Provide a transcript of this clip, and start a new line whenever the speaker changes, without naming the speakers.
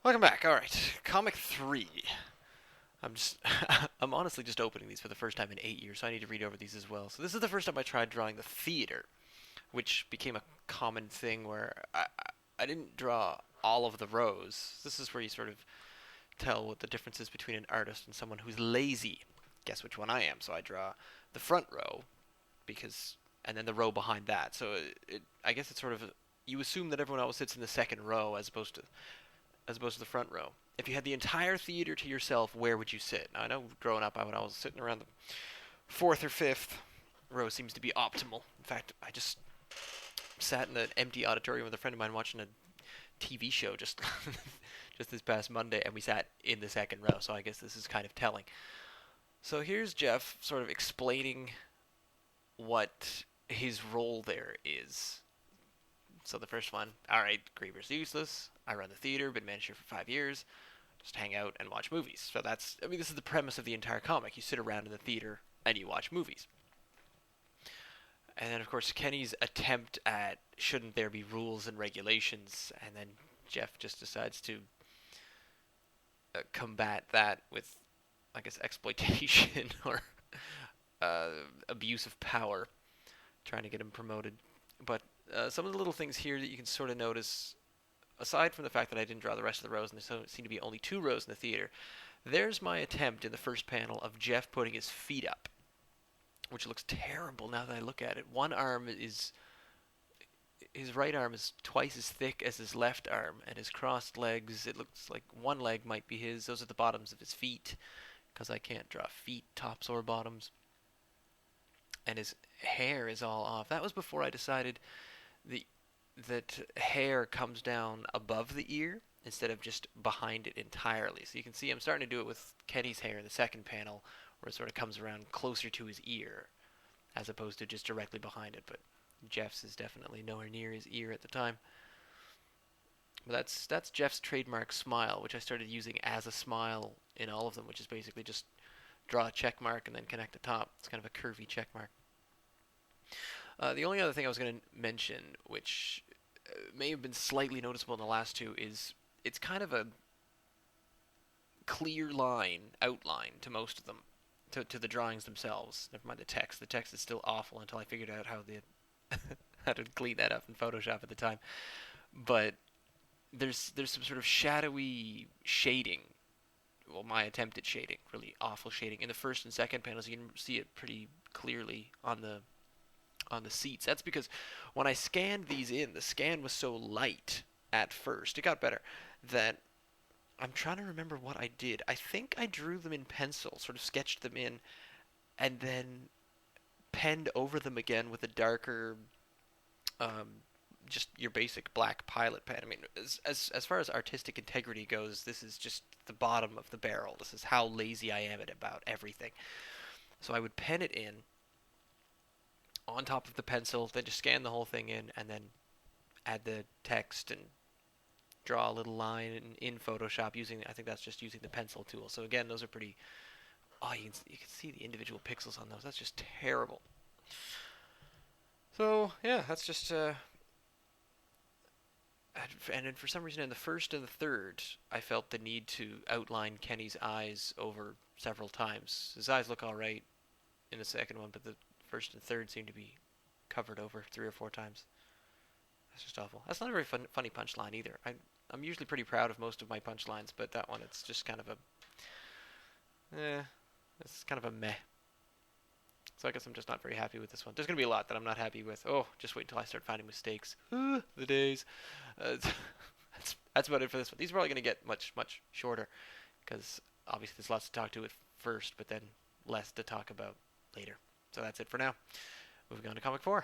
Welcome back. All right, comic 3. I'm just, I'm honestly just opening these for the first time in 8 years, so I need to read over these as well. So this is the first time I tried drawing the theater, which became a common thing where I didn't draw all of the rows. This is where you sort of tell what the difference is between an artist and someone who's lazy. Guess which one I am. So I draw the front row because, and then the row behind that. So I guess it's sort of, you assume that everyone else sits in the second row as opposed to the front row. If you had the entire theater to yourself, where would you sit? Now, I know growing up, I was sitting around the fourth or fifth row seems to be optimal. In fact, I just sat in an empty auditorium with a friend of mine watching a TV show just just this past Monday, and we sat in the second row. So I guess this is kind of telling. So here's Jeff sort of explaining what his role there is. So the first one, all right, Griever's useless. I run the theater, been manager for 5 years. Just hang out and watch movies. So this is the premise of the entire comic. You sit around in the theater and you watch movies. And then, of course, Kenny's attempt at shouldn't there be rules and regulations, and then Jeff just decides to combat that with, I guess, exploitation or abuse of power, trying to get him promoted. But some of the little things here that you can sort of notice, aside from the fact that I didn't draw the rest of the rows, and there seem to be only 2 rows in the theater, there's my attempt in the first panel of Jeff putting his feet up, which looks terrible now that I look at it. His right arm is twice as thick as his left arm, and his crossed legs, it looks like one leg might be his. Those are the bottoms of his feet, because I can't draw feet, tops or bottoms. And his hair is all off. That was before I decided the that hair comes down above the ear instead of just behind it entirely. So you can see I'm starting to do it with Kenny's hair in the second panel, where it sort of comes around closer to his ear, as opposed to just directly behind it. But Jeff's is definitely nowhere near his ear at the time. But that's Jeff's trademark smile, which I started using as a smile in all of them, which is basically just draw a check mark and then connect the top. It's kind of a curvy check mark. The only other thing I was going to mention, which may have been slightly noticeable in the last two, is it's kind of a clear outline to most of them, to the drawings themselves. Never mind the text. The text is still awful until I figured out how to clean that up in Photoshop at the time. But there's some sort of shadowy shading. Well, my attempt at shading, really awful shading in the first and second panels. You can see it pretty clearly on the seats. That's because when I scanned these in, the scan was so light at first. It got better. That I'm trying to remember what I did. I think I drew them in pencil, sort of sketched them in, and then penned over them again with a darker, um, just your basic black pilot pen. I mean, as far as artistic integrity goes, this is just the bottom of the barrel. This is how lazy I am at about everything. So I would pen it in on top of the pencil, then just scan the whole thing in, and then add the text and draw a little line in Photoshop using, I think that's just using the pencil tool. So again, those are pretty, oh, you can see the individual pixels on those. That's just terrible. So yeah, that's just and then for some reason in the first and the third, I felt the need to outline Kenny's eyes over several times. His eyes look all right in the second one, but the first and third seem to be covered over 3 or 4 times. That's just awful. That's not a very funny punchline either. I'm usually pretty proud of most of my punchlines, but that one, it's just kind of it's kind of a meh. So I guess I'm just not very happy with this one. There's going to be a lot that I'm not happy with. Oh, just wait until I start finding mistakes. The days. That's about it for this one. These are probably going to get much, much shorter, because obviously there's lots to talk to at first, but then less to talk about later. So that's it for now. Moving on to Comic 4.